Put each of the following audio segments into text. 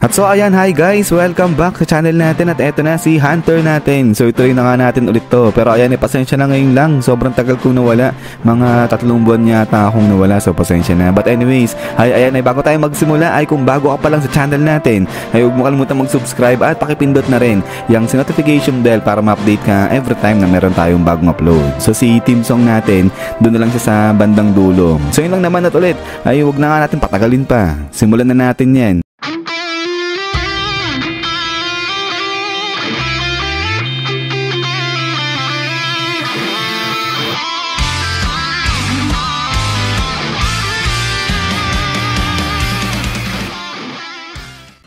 At so ayan, hi guys, welcome back sa channel natin at eto na si Hunter natin. So ituloy na nga natin ulit to. Pero ayan, pasensya na ngayon lang, sobrang tagal kong nawala. Mga 3 buwan yata akong nawala, so pasensya na. But anyways, ayan, bago tayo magsimula ay kung bago ka pa lang sa channel natin, ay huwag mo kalimutan mag-subscribe at pakipindot na rin yung notification bell para ma-update ka every time na meron tayong bagong upload. So si team song natin, doon na lang siya sa bandang dulo. So yun lang naman at ulit, ay huwag na nga natin patagalin pa. Simulan na natin yan.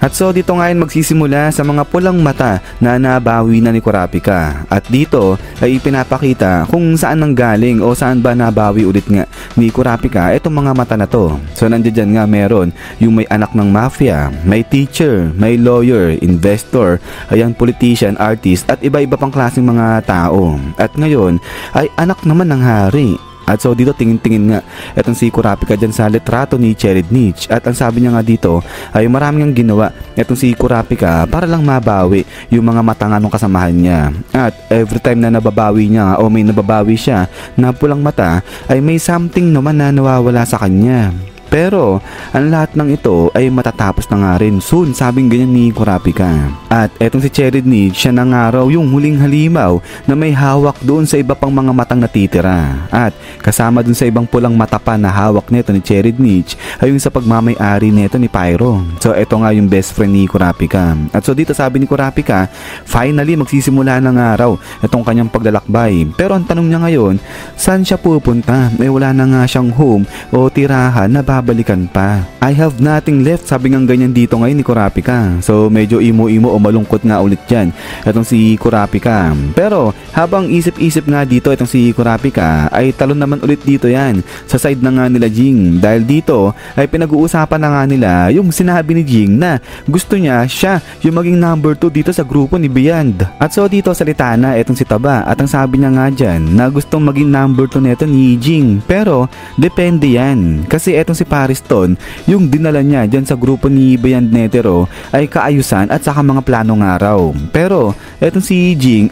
At so dito ngayon magsisimula sa mga pulang mata na nabawi na ni Kurapika. At dito ay ipinapakita kung saan nanggaling o saan ba nabawi ulit nga ni Kurapika itong mga mata na to. So nandiyan nga meron yung may anak ng mafia, may teacher, may lawyer, investor, ayan politician, artist at iba-iba pang klaseng mga tao. At ngayon ay anak naman ng hari. At so dito tingin-tingin nga etong si Kurapika dyan sa litrato ni Cherednich. At ang sabi niya nga dito ay maraming ang ginawa etong si Kurapika para lang mabawi yung mga mata nga nung kasamahan niya. At every time na nababawi niya o may nababawi siya na pulang mata ay may something naman na nawawala sa kanya. Pero ang lahat ng ito ay matatapos na nga rin soon, sabing ganyan ni Kurapika. At etong si Cherednich, siya na nga raw yung huling halimaw na may hawak doon sa iba pang mga matang natitira. At kasama doon sa ibang pulang mata pa na hawak nito ni Cherednich ay yung sa pagmamay-ari nito ni Pyro. So eto nga yung best friend ni Kurapika. At so dito sabi ni Kurapika, finally magsisimula na nga raw itong kanyang paglalakbay. Pero ang tanong niya ngayon, saan siya pupunta? Ay wala na nga siyang home o tirahan na balikan pa. I have nothing left, sabi nga ganyan dito ngayon ni Kurapika. So medyo imo-imo o malungkot nga ulit dyan itong si Kurapika. Pero habang isip-isip nga dito itong si Kurapika ay talon naman ulit dito yan sa side na nga nila Jing. Dahil dito ay pinag-uusapan na nga nila yung sinabi ni Jing na gusto niya siya yung maging number 2 dito sa grupo ni Beyond. At so dito salita na itong si Taba at ang sabi niya nga dyan na gustong maging number 2 neto ni Jing. Pero depende yan kasi etong si Pariston, yung dinala niya dyan sa grupo ni Beyond Netero ay kaayusan at saka mga planong araw. Pero etong si Jing,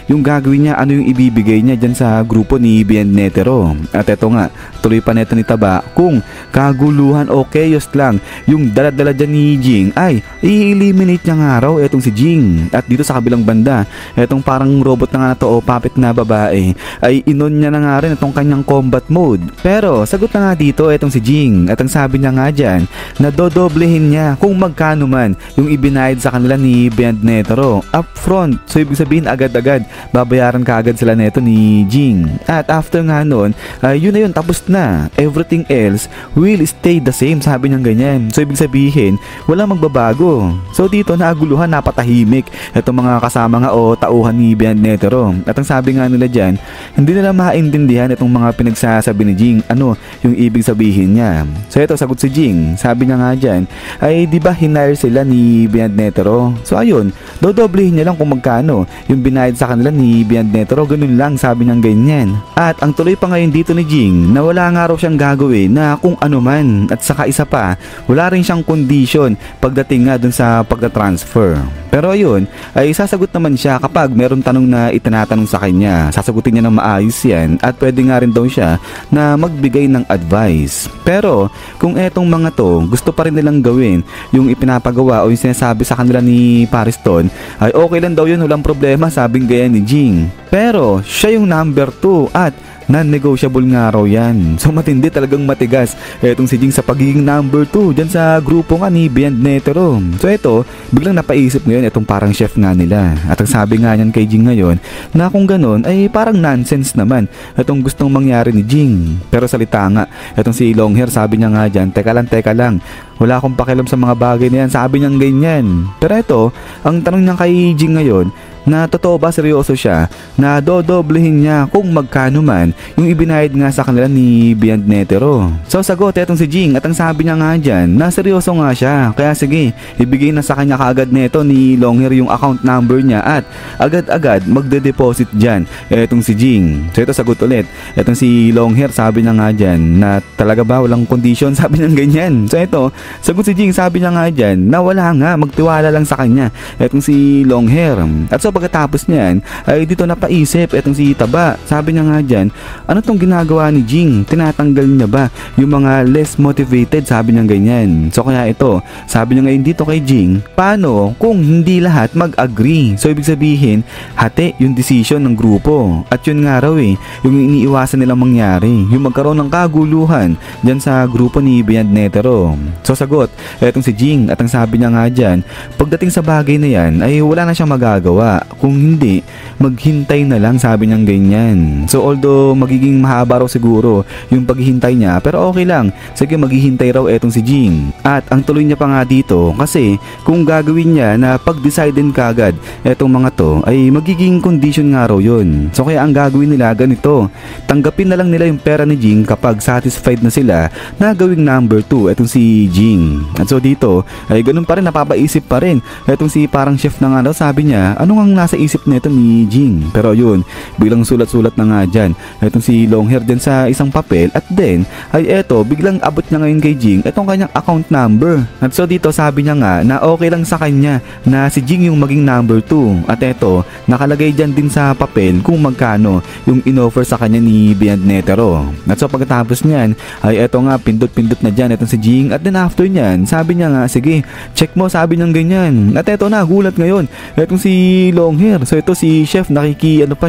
yung gagawin niya, yung ibibigay niya dyan sa grupo ni Beyond Netero. At eto nga, tuloy pa neto ni Taba, kung kaguluhan o chaos lang yung daladala dyan ni Jing ay i-eliminate niya nga raw etong si Jing. At dito sa kabilang banda, etong parang robot na nga to o puppet na babae ay inon niya na nga rin itong kanyang combat mode. Pero sagot na nga dito etong si Jing. At ang sabi niya nga dyan na dodoblehin niya kung magkano man yung ibinayad sa kanila ni Beyond Netero upfront. So ibig sabihin agad-agad babayaran ka agad sila neto ni Jing. At after nga nun, yun na yun, tapos na. Everything else will stay the same, sabi niya ganyan. So ibig sabihin walang magbabago. So dito naguluhan, napatahimik itong mga kasama nga o tauhan ni Beyond Netero. At ang sabi nga nila dyan, hindi nila maintindihan itong mga pinagsasabi ni Jing, yung ibig sabihin niya. So ito sagot si Jing, sabi niya nga dyan ay di ba hinire sila ni Beyond Netero? So ayun, dodoblehin niya lang kung magkano yung binayad sa kanila ni Beyond Netero, ganun lang, sabi niya ganyan. At ang tuloy pa ngayon dito ni Jing na wala nga raw siyang gagawin na kung ano man, at saka isa pa wala rin siyang condition pagdating nga dun sa pagta-transfer. Pero ayun, ay sasagot naman siya kapag meron tanong na itinatanong sa kanya. Sasagutin niya ng maayos yan at pwede nga rin daw siya na magbigay ng advice. Pero kung etong mga to gusto pa rin nilang gawin yung ipinapagawa o yung sinasabi sa kanila ni Pariston ay okay lang daw yun, walang problema, sabing gaya ni Jing. Pero siya yung number 2 at non-negotiable nga raw yan. So matindi, talagang matigas etong si Jing sa pagiging number 2 dyan sa grupo nga ni Beyond Netero. So eto, biglang napaisip ngayon etong parang chef nga nila. At ang sabi nga niyan kay Jing ngayon na kung ganun ay parang nonsense naman etong gustong mangyari ni Jing. Pero salita nga etong si Longhair, sabi niya nga dyan, teka lang, wala akong pakialam sa mga bagay na yan, sabi niyang ganyan. Pero eto, ang tanong niya kay Jing ngayon, na totoo ba seryoso siya na dodoblehin niya kung magkano man yung ibinayad nga sa kanila ni Beyond Netero. So sagot etong si Jing at ang sabi niya nga dyan na seryoso nga siya, kaya sige ibigay na sa kanya kaagad neto ni Longhair yung account number niya at agad-agad magde-deposit dyan etong si Jing. So ito sagot ulit etong si Longhair, sabi niya nga dyan na talaga ba walang condition, sabi niya ganyan. So ito Sagot si Jing, sabi niya nga dyan na wala nga, magtiwala lang sa kanya etong si Longhair. At so pagkatapos niyan ay dito napaisip etong si Taba. Sabi niya nga dyan, ano tong ginagawa ni Jing? Tinatanggal niya ba yung mga less motivated? Sabi niya ganyan. So kaya ito, sabi niya ngayon dito kay Jing, paano kung hindi lahat mag-agree? So ibig sabihin, hati yung decision ng grupo. At yun nga raw yung iniiwasan nilang mangyari, yung magkaroon ng kaguluhan dyan sa grupo ni Beyond Netero. So sagot, etong si Jing, at ang sabi niya nga dyan, pagdating sa bagay na yan ay wala na siyang magagawa. Kung hindi, maghintay na lang, sabi niyang ganyan. So although magiging mahaba raw siguro yung paghihintay niya, pero okay lang, sige maghihintay raw etong si Jing. At ang tuloy niya pa nga dito, kasi kung gagawin niya na pag-decide din kagad etong mga to, ay magiging condition nga raw yun. So kaya ang gagawin nila ganito, tanggapin na lang nila yung pera ni Jing kapag satisfied na sila na gawing number 2 etong si Jing. At so dito ay ganun pa rin, napapaisip pa rin etong si parang chef na nga, sabi niya ano nga nasa isip nito ni Jing. Pero yun, biglang sulat-sulat na nga dyan etong si Longhair dyan sa isang papel, at then ay eto biglang abot niya ngayon kay Jing etong kanyang account number. At so dito sabi niya nga na okay lang sa kanya na si Jing yung maging number 2, at eto nakalagay dyan din sa papel kung magkano yung inoffer sa kanya ni Beyond Netero. At so pagkatapos niyan ay eto nga pindot-pindot na dyan etong si Jing, at then after niyan sabi niya nga sige check mo, sabi niyang ganyan. At eto na gulat ngayon etong si Longhair. So ito si chef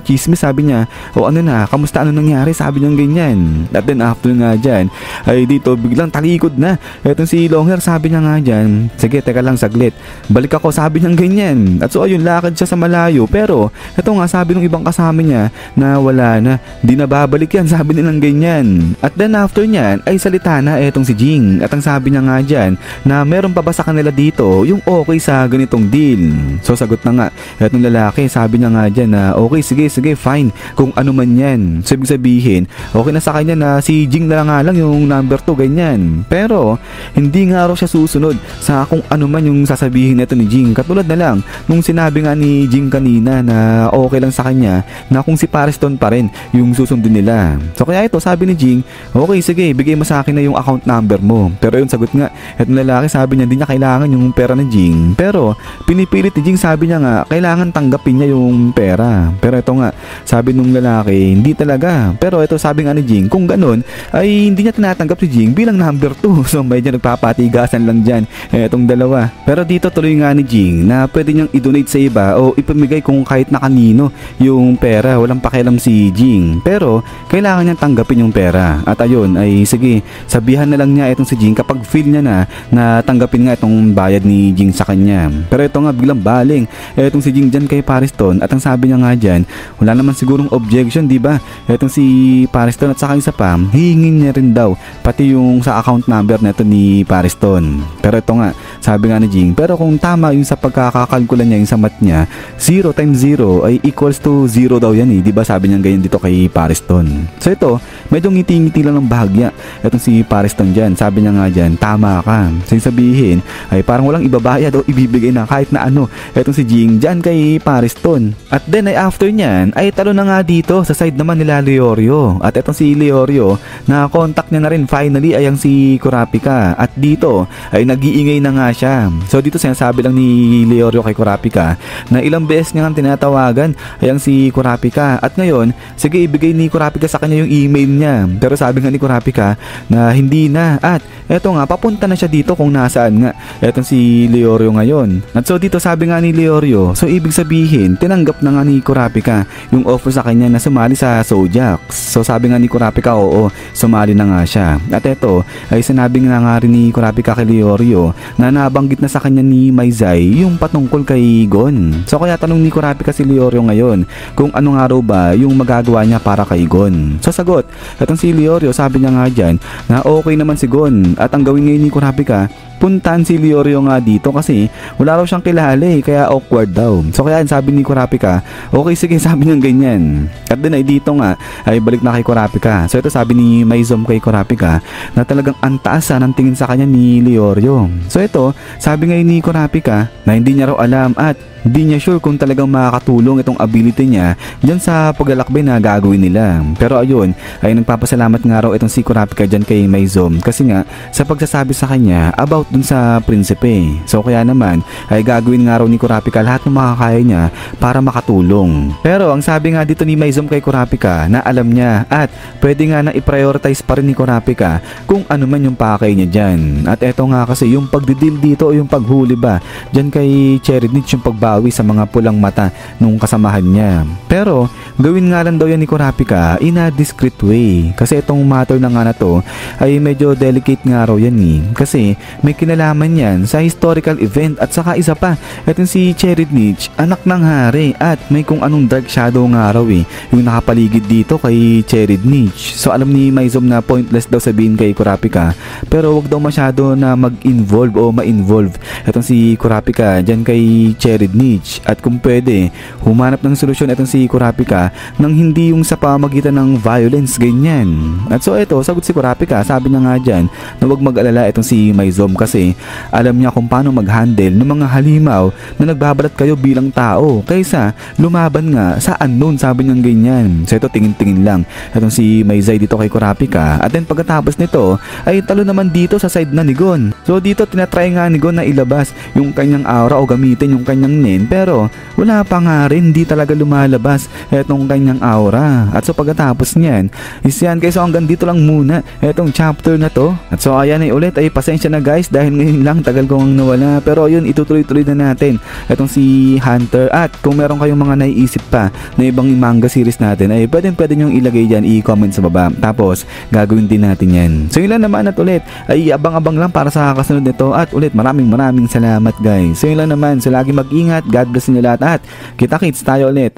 chismis, sabi niya o ano na, kamusta, ano nangyari, sabi niyang ganyan. At then after nga dyan ay dito biglang talikod na etong si Longhair, sabi niya nga dyan sige teka lang saglit, balik ako, sabi niyang ganyan. At so ayun, lakad siya sa malayo, pero ito nga sabi ng ibang kasama niya na wala na, di na babalik yan, sabi nilang ganyan. At then after niyan ay salita na etong si Jing, at ang sabi niya nga dyan na meron pa ba sa kanila dito yung okay sa ganitong deal. So sagot na nga etong lalaki, sabi niya nga dyan na okay, sige fine kung ano man yan. So ibig sabihin okay na sa kanya na si Jing na nga lang yung number 2 ganyan. Pero hindi nga raw siya susunod sa kung ano man yung sasabihin nito ni Jing. Katulad na lang nung sinabi nga ni Jing kanina na okay lang sa kanya na kung si Pariston pa rin yung susundin nila. So kaya ito sabi ni Jing, okay sige bigay mo sa akin na yung account number mo. Pero yung sagot nga etong lalaki, sabi niya hindi niya kailangan yung pera ni Jing, pero pinipilit ni Jing, sabi niya nga kailangan tanggapin niya yung pera. Pero ito nga sabi nung lalaki hindi talaga. Pero ito sabi nga ni Jing kung ganun ay hindi niya tinatanggap si Jing bilang number 2. So medyo nagpapatigasan lang dyan etong dalawa. Pero dito tuloy nga ni Jing na pwede niyang i-donate sa iba o ipamigay kung kahit na kanino yung pera, walang pakialam si Jing, pero kailangan niyang tanggapin yung pera. At ayun ay sige sabihan na lang niya itong si Jing kapag feel niya na tanggapin nga itong bayad ni Jing sa kanya. Pero ito nga biglang baling etong si Jing dyan kay Pariston, at ang sabi niya nga dyan wala naman sigurong objection, diba? Etong si Pariston, at saka isa pa hihingin niya rin daw pati yung sa account number na ito ni Pariston. Pero ito nga sabi nga ni Jing, pero kung tama yung sa pagkakakalkula niya yung sa math niya, 0 times 0 ay equals to 0 daw yan diba? Sabi niya ganyan dito kay Pariston. So ito medyo ngiti-ngiti lang ng bahagya etong si Pariston dyan, sabi niya nga dyan tama ka. So sabihin ay parang walang ibabayad o ibibigay na kahit na ano etong si Jing dyan kay Pariston. At then ay after nyan ay talo na nga dito sa side naman nila Leorio. At etong si Leorio na contact niya na rin finally ay ang si Kurapika, at dito ay nag-iingay na nga siya. So dito sinasabi lang ni Leorio kay Kurapika na ilang beses niya nga tinatawagan ay ang si Kurapika, at ngayon sige ibigay ni Kurapika sa kanya yung email niya. Pero sabi nga ni Kurapika na hindi na, at eto nga papunta na siya dito kung nasaan nga etong si Leorio ngayon. At so dito sabi nga ni Leorio, so ibig sabihin tinanggap na nga ni Kurapika yung offer sa kanya na sumali sa Zodiacs. So sabi nga ni Kurapika oo, sumali na nga siya. At eto ay sinabi nga rin ni Kurapika kay Leorio na nabanggit na sa kanya ni Maizay yung patungkol kay Gon. So kaya tanong ni Kurapika si Leorio ngayon kung ano nga raw ba yung magagawa niya para kay Gon. So sagot etong si Leorio, sabi niya nga dyan na okay naman si Gon, at ang gawin ngayon ni Kurapika puntahan si Leorio nga dito kasi wala raw siyang kilala kaya awkward daw. So kaya sabi ni Kurapika, okay sige, sabi niya ganyan. At din ay dito nga ay balik na kay Kurapika. So ito sabi ni Maizom kay Kurapika na talagang antaas ng tingin sa kanya ni Leorio. So ito sabi ngayon ni Kurapika na hindi niya raw alam at hindi niya sure kung talagang makakatulong itong ability niya dyan sa paglalakbay na gagawin nila. Pero ayun, ay nagpapasalamat nga raw itong si Kurapika dyan kay Maizom kasi nga sa pagsasabi sa kanya about dun sa prinsipe. So kaya naman ay gagawin nga raw ni Kurapika lahat ng makakaya niya para makatulong. Pero ang sabi nga dito ni Maizom kay Kurapika na alam niya at pwede nga na i-prioritize pa rin ni Kurapika kung ano man yung pakay niya dyan. At eto nga kasi yung pagdidil dito o yung paghuli ba dyan kay Cheridnich yung pagbawi sa mga pulang mata nung kasamahan niya. Pero gawin nga lang daw yan ni Kurapika in a discreet way kasi itong matter na nga na to ay medyo delicate nga raw yan kasi may kinalaman yan sa historical event at saka isa pa itong si Cheridnich anak ng hari at may kung anong dark shadow nga raw yung nakapaligid dito kay Cheridnich. So alam ni Maizom na pointless daw sabihin kay Kurapika pero wag daw masyado na mag-involve o ma-involve itong si Kurapika dyan kay Cheridnich at kung pwede humanap ng solusyon itong si Kurapika nang hindi yung sa pamagitan ng violence ganyan. At so ito sagot si Kurapika, sabi niya nga dyan na wag mag-alala itong si Maizom kasi alam niya kung paano mag-handle ng mga halimaw na nagbabalat kayo bilang tao kaysa lumaban nga sa unknown, sabi niya ganyan. So ito tingin-tingin lang itong si Maizay dito kay Kurapika at then pagkatapos nito ay talo naman dito sa side na ni Gon. So dito tinatry nga ni Gon na ilabas yung kanyang aura o gamitin yung kanyang nen pero wala pa nga rin, hindi talaga lumalabas etong kanyang aura. At so pagkatapos niyan is yan guys, so hanggang dito lang muna etong chapter na to. At so ayan ay ulit ay pasensya na guys dahil ngayon lang tagal kong nawala pero yun itutuloy-tuloy na natin etong si Hunter at kung meron kayong mga naiisip pa na ibang manga series natin ay pwede nyong ilagay dyan, i-comment sa baba tapos gagawin din natin yan. So yun lang naman at ulit ay abang-abang lang para sa kasunod nito at ulit maraming salamat guys. So yun lang naman, so lagi mag-ingat, God bless niyo lahat at kita-kits tayo ulit.